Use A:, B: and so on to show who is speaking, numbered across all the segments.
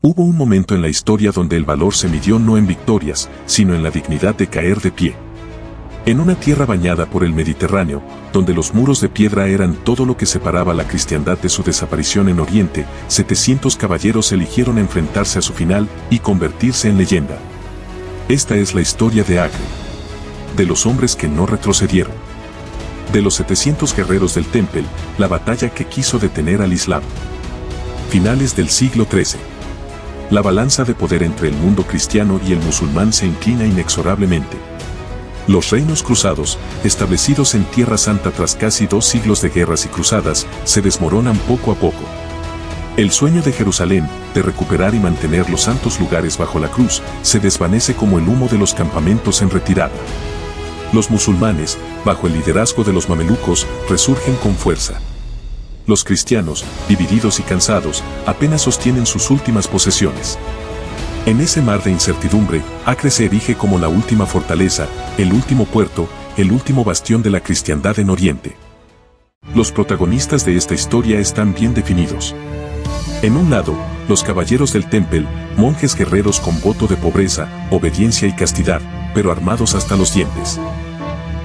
A: Hubo un momento en la historia donde el valor se midió no en victorias, sino en la dignidad de caer de pie. En una tierra bañada por el Mediterráneo, donde los muros de piedra eran todo lo que separaba la cristiandad de su desaparición en Oriente, 700 caballeros eligieron enfrentarse a su final y convertirse en leyenda. Esta es la historia de Acre. De los hombres que no retrocedieron. De los 700 guerreros del Temple, la batalla que quiso detener al Islam. Finales del siglo XIII. La balanza de poder entre el mundo cristiano y el musulmán se inclina inexorablemente. Los reinos cruzados, establecidos en Tierra Santa tras casi 2 siglos de guerras y cruzadas, se desmoronan poco a poco. El sueño de Jerusalén, de recuperar y mantener los santos lugares bajo la cruz, se desvanece como el humo de los campamentos en retirada. Los musulmanes, bajo el liderazgo de los mamelucos, resurgen con fuerza. Los cristianos, divididos y cansados, apenas sostienen sus últimas posesiones. En ese mar de incertidumbre, Acre se erige como la última fortaleza, el último puerto, el último bastión de la cristiandad en Oriente. Los protagonistas de esta historia están bien definidos. En un lado, los caballeros del Temple, monjes guerreros con voto de pobreza, obediencia y castidad, pero armados hasta los dientes.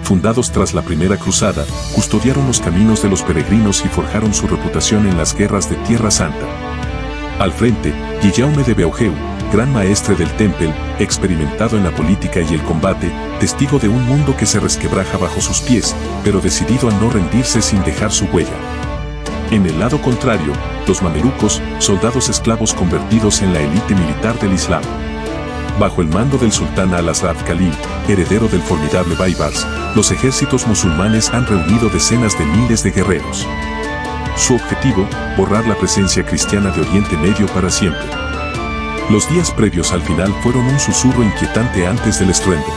A: Fundados tras la primera cruzada, custodiaron los caminos de los peregrinos y forjaron su reputación en las guerras de Tierra Santa. Al frente, Guillaume de Beaujeu, gran maestre del Temple, experimentado en la política y el combate, testigo de un mundo que se resquebraja bajo sus pies, pero decidido a no rendirse sin dejar su huella. En el lado contrario, los mamelucos, soldados esclavos convertidos en la élite militar del Islam. Bajo el mando del sultán Al-Asraf Khalil, heredero del formidable Baibars, los ejércitos musulmanes han reunido decenas de miles de guerreros. Su objetivo, borrar la presencia cristiana de Oriente Medio para siempre. Los días previos al final fueron un susurro inquietante antes del estruendo.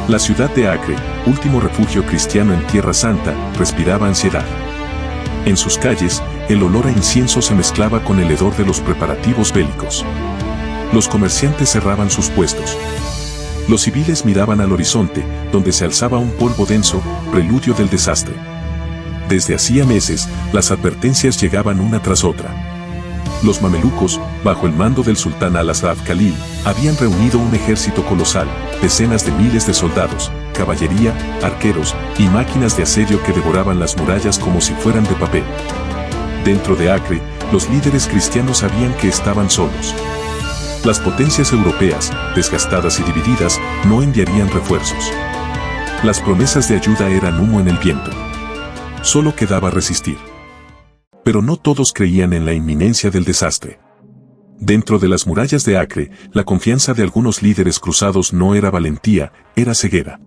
A: La ciudad de Acre, último refugio cristiano en Tierra Santa, respiraba ansiedad. En sus calles, el olor a incienso se mezclaba con el hedor de los preparativos bélicos. Los comerciantes cerraban sus puestos. Los civiles miraban al horizonte, donde se alzaba un polvo denso, preludio del desastre. Desde hacía meses, las advertencias llegaban una tras otra. Los mamelucos, bajo el mando del sultán Al-Asraf Khalil, habían reunido un ejército colosal, decenas de miles de soldados, caballería, arqueros y máquinas de asedio que devoraban las murallas como si fueran de papel. Dentro de Acre, los líderes cristianos sabían que estaban solos. Las potencias europeas, desgastadas y divididas, no enviarían refuerzos. Las promesas de ayuda eran humo en el viento. Solo quedaba resistir. Pero no todos creían en la inminencia del desastre. Dentro de las murallas de Acre, la confianza de algunos líderes cruzados no era valentía, era ceguera.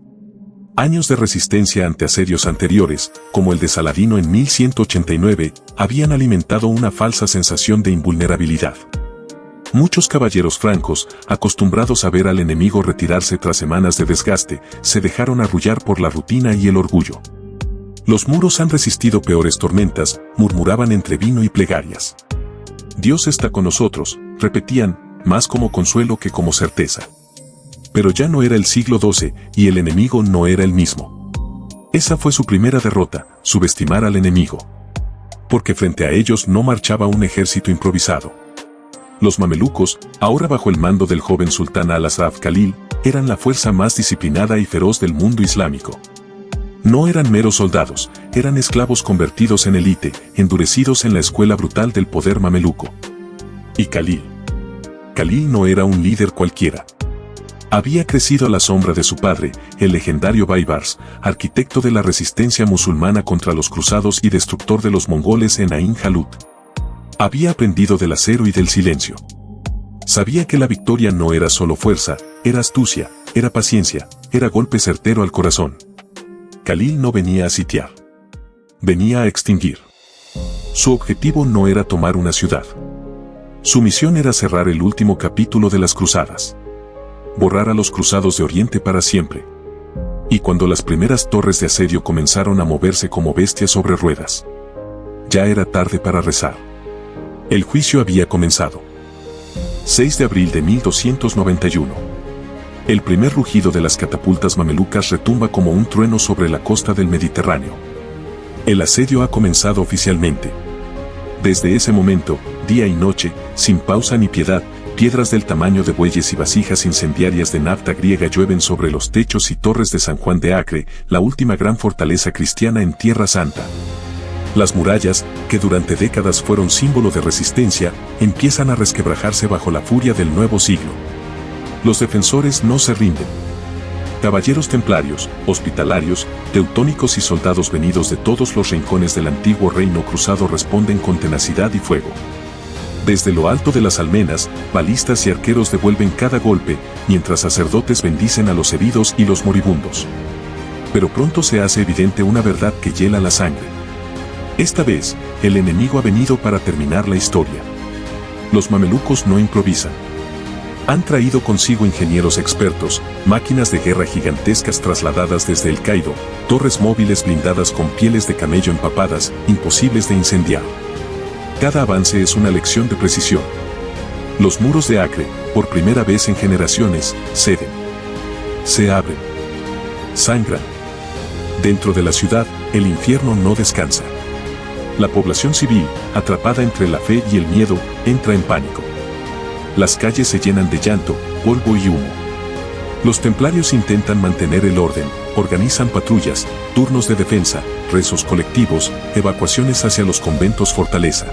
A: Años de resistencia ante asedios anteriores, como el de Saladino en 1189, habían alimentado una falsa sensación de invulnerabilidad. Muchos caballeros francos, acostumbrados a ver al enemigo retirarse tras semanas de desgaste, se dejaron arrullar por la rutina y el orgullo. Los muros han resistido peores tormentas, murmuraban entre vino y plegarias. Dios está con nosotros, repetían, más como consuelo que como certeza. Pero ya no era el siglo XII, y el enemigo no era el mismo. Esa fue su primera derrota, subestimar al enemigo. Porque frente a ellos no marchaba un ejército improvisado. Los mamelucos, ahora bajo el mando del joven sultán Al-Asraf Khalil, eran la fuerza más disciplinada y feroz del mundo islámico. No eran meros soldados, eran esclavos convertidos en élite, endurecidos en la escuela brutal del poder mameluco. Y Khalil. Khalil no era un líder cualquiera. Había crecido a la sombra de su padre, el legendario Baibars, arquitecto de la resistencia musulmana contra los cruzados y destructor de los mongoles en Ain Jalut. Había aprendido del acero y del silencio. Sabía que la victoria no era solo fuerza, era astucia, era paciencia, era golpe certero al corazón. Khalil no venía a sitiar. Venía a extinguir. Su objetivo no era tomar una ciudad. Su misión era cerrar el último capítulo de las cruzadas. Borrar a los cruzados de Oriente para siempre. Y cuando las primeras torres de asedio comenzaron a moverse como bestias sobre ruedas, ya era tarde para rezar. El juicio había comenzado. 6 de abril de 1291. El primer rugido de las catapultas mamelucas retumba como un trueno sobre la costa del Mediterráneo. El asedio ha comenzado oficialmente. Desde ese momento, día y noche, sin pausa ni piedad, piedras del tamaño de bueyes y vasijas incendiarias de nafta griega llueven sobre los techos y torres de San Juan de Acre, la última gran fortaleza cristiana en Tierra Santa. Las murallas, que durante décadas fueron símbolo de resistencia, empiezan a resquebrajarse bajo la furia del nuevo siglo. Los defensores no se rinden. Caballeros templarios, hospitalarios, teutónicos y soldados venidos de todos los rincones del antiguo reino cruzado responden con tenacidad y fuego. Desde lo alto de las almenas, balistas y arqueros devuelven cada golpe, mientras sacerdotes bendicen a los heridos y los moribundos. Pero pronto se hace evidente una verdad que hiela la sangre. Esta vez, el enemigo ha venido para terminar la historia. Los mamelucos no improvisan. Han traído consigo ingenieros expertos, máquinas de guerra gigantescas trasladadas desde El Cairo, torres móviles blindadas con pieles de camello empapadas, imposibles de incendiar. Cada avance es una lección de precisión. Los muros de Acre, por primera vez en generaciones, ceden. Se abren. Sangran. Dentro de la ciudad, el infierno no descansa. La población civil, atrapada entre la fe y el miedo, entra en pánico. Las calles se llenan de llanto, polvo y humo. Los templarios intentan mantener el orden, organizan patrullas, turnos de defensa, rezos colectivos, evacuaciones hacia los conventos fortaleza.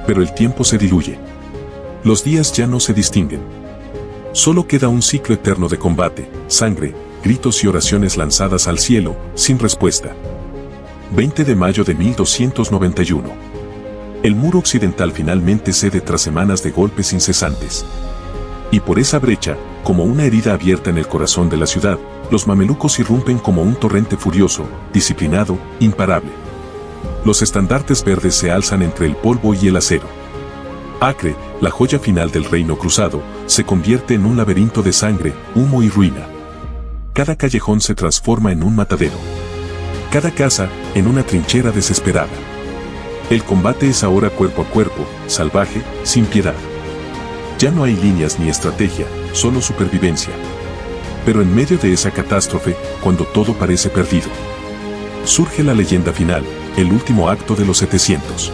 A: Pero el tiempo se diluye. Los días ya no se distinguen. Solo queda un ciclo eterno de combate, sangre, gritos y oraciones lanzadas al cielo, sin respuesta. 20 de mayo de 1291. El muro occidental finalmente cede tras semanas de golpes incesantes. Y por esa brecha, como una herida abierta en el corazón de la ciudad, los mamelucos irrumpen como un torrente furioso, disciplinado, imparable. Los estandartes verdes se alzan entre el polvo y el acero. Acre, la joya final del reino cruzado, se convierte en un laberinto de sangre, humo y ruina. Cada callejón se transforma en un matadero. Cada casa, en una trinchera desesperada. El combate es ahora cuerpo a cuerpo, salvaje, sin piedad. Ya no hay líneas ni estrategia, solo supervivencia. Pero en medio de esa catástrofe, cuando todo parece perdido, surge la leyenda final, el último acto de los 700.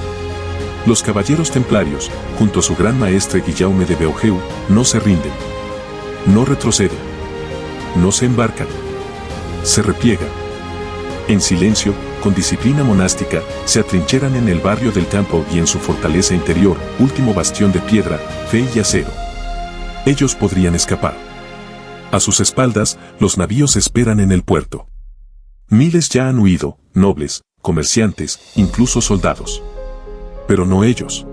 A: Los caballeros templarios, junto a su gran maestre Guillaume de Beaujeu, no se rinden. No retroceden. No se embarcan. Se repliegan. En silencio, con disciplina monástica, se atrincheran en el barrio del Temple y en su fortaleza interior, último bastión de piedra, fe y acero. Ellos podrían escapar. A sus espaldas, los navíos esperan en el puerto. Miles ya han huido, nobles, comerciantes, incluso soldados. Pero no ellos.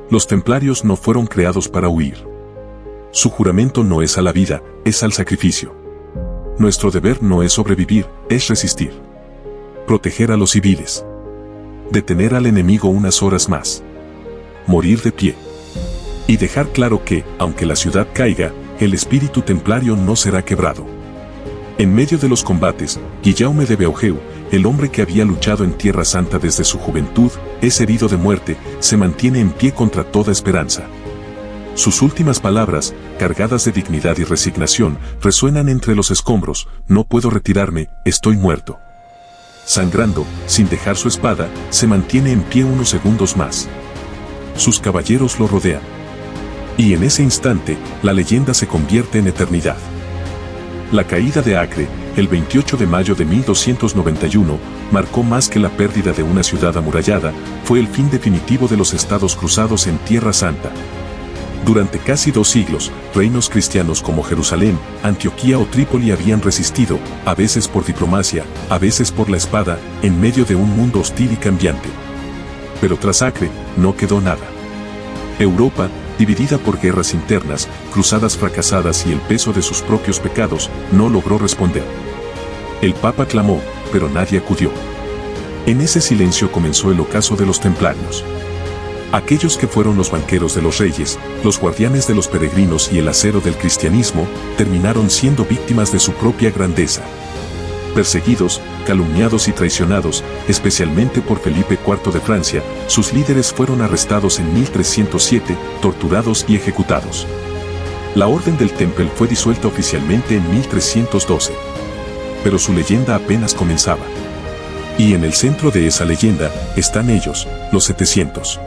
A: Los templarios no fueron creados para huir. Su juramento no es a la vida, es al sacrificio. Nuestro deber no es sobrevivir, es resistir. Proteger a los civiles. Detener al enemigo unas horas más. Morir de pie. Y dejar claro que, aunque la ciudad caiga, el espíritu templario no será quebrado. En medio de los combates, Guillaume de Beaujeu, el hombre que había luchado en Tierra Santa desde su juventud, es herido de muerte, se mantiene en pie contra toda esperanza. Sus últimas palabras, cargadas de dignidad y resignación, resuenan entre los escombros: no puedo retirarme, estoy muerto. Sangrando, sin dejar su espada, se mantiene en pie unos segundos más. Sus caballeros lo rodean. Y en ese instante, la leyenda se convierte en eternidad. La caída de Acre, el 28 de mayo de 1291, marcó más que la pérdida de una ciudad amurallada, fue el fin definitivo de los estados cruzados en Tierra Santa. Durante casi 2 siglos, reinos cristianos como Jerusalén, Antioquía o Trípoli habían resistido, a veces por diplomacia, a veces por la espada, en medio de un mundo hostil y cambiante. Pero tras Acre, no quedó nada. Europa, dividida por guerras internas, cruzadas fracasadas y el peso de sus propios pecados, no logró responder. El Papa clamó, pero nadie acudió. En ese silencio comenzó el ocaso de los templarios. Aquellos que fueron los banqueros de los reyes, los guardianes de los peregrinos y el acero del cristianismo, terminaron siendo víctimas de su propia grandeza. Perseguidos, calumniados y traicionados, especialmente por Felipe IV de Francia, sus líderes fueron arrestados en 1307, torturados y ejecutados. La Orden del Temple fue disuelta oficialmente en 1312. Pero su leyenda apenas comenzaba. Y en el centro de esa leyenda, están ellos, los 700.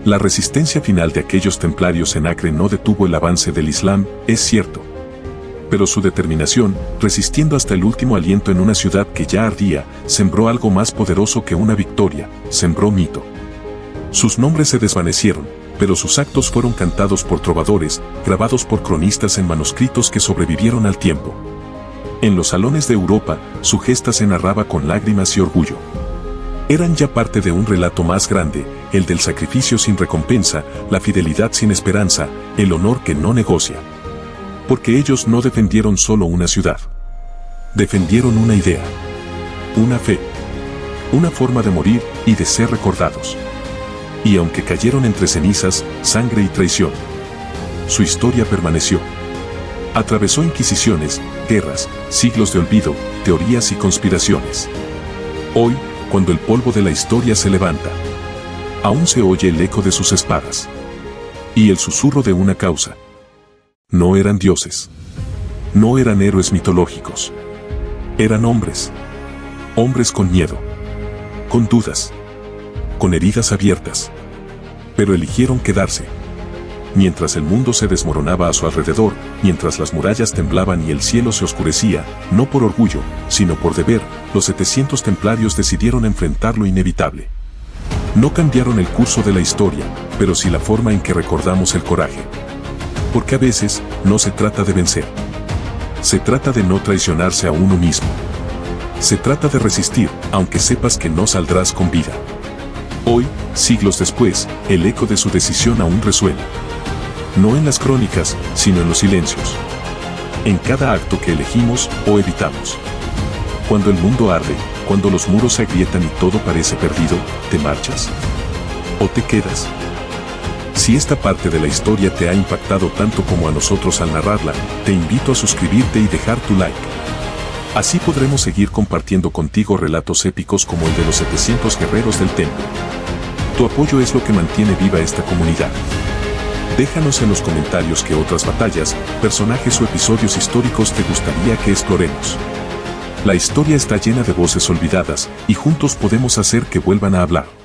A: La resistencia final de aquellos templarios en Acre no detuvo el avance del Islam, es cierto. Pero su determinación, resistiendo hasta el último aliento en una ciudad que ya ardía, sembró algo más poderoso que una victoria, sembró mito. Sus nombres se desvanecieron, pero sus actos fueron cantados por trovadores, grabados por cronistas en manuscritos que sobrevivieron al tiempo. En los salones de Europa, su gesta se narraba con lágrimas y orgullo. Eran ya parte de un relato más grande, el del sacrificio sin recompensa, la fidelidad sin esperanza, el honor que no negocia. Porque ellos no defendieron solo una ciudad. Defendieron una idea, una fe, una forma de morir y de ser recordados. Y aunque cayeron entre cenizas, sangre y traición, su historia permaneció. Atravesó inquisiciones, guerras, siglos de olvido, teorías y conspiraciones. Hoy, cuando el polvo de la historia se levanta, aún se oye el eco de sus espadas y el susurro de una causa. No eran dioses, no eran héroes mitológicos, eran hombres, hombres con miedo, con dudas, con heridas abiertas, pero eligieron quedarse. Mientras el mundo se desmoronaba a su alrededor, mientras las murallas temblaban y el cielo se oscurecía, no por orgullo, sino por deber, los 700 templarios decidieron enfrentar lo inevitable. No cambiaron el curso de la historia, pero sí la forma en que recordamos el coraje. Porque a veces, no se trata de vencer. Se trata de no traicionarse a uno mismo. Se trata de resistir, aunque sepas que no saldrás con vida. Hoy, siglos después, el eco de su decisión aún resuena. No en las crónicas, sino en los silencios. En cada acto que elegimos o evitamos. Cuando el mundo arde, cuando los muros se agrietan y todo parece perdido, ¿te marchas? ¿O te quedas? Si esta parte de la historia te ha impactado tanto como a nosotros al narrarla, te invito a suscribirte y dejar tu like. Así podremos seguir compartiendo contigo relatos épicos como el de los 700 guerreros del templo. Tu apoyo es lo que mantiene viva esta comunidad. Déjanos en los comentarios qué otras batallas, personajes o episodios históricos te gustaría que exploremos. La historia está llena de voces olvidadas, y juntos podemos hacer que vuelvan a hablar.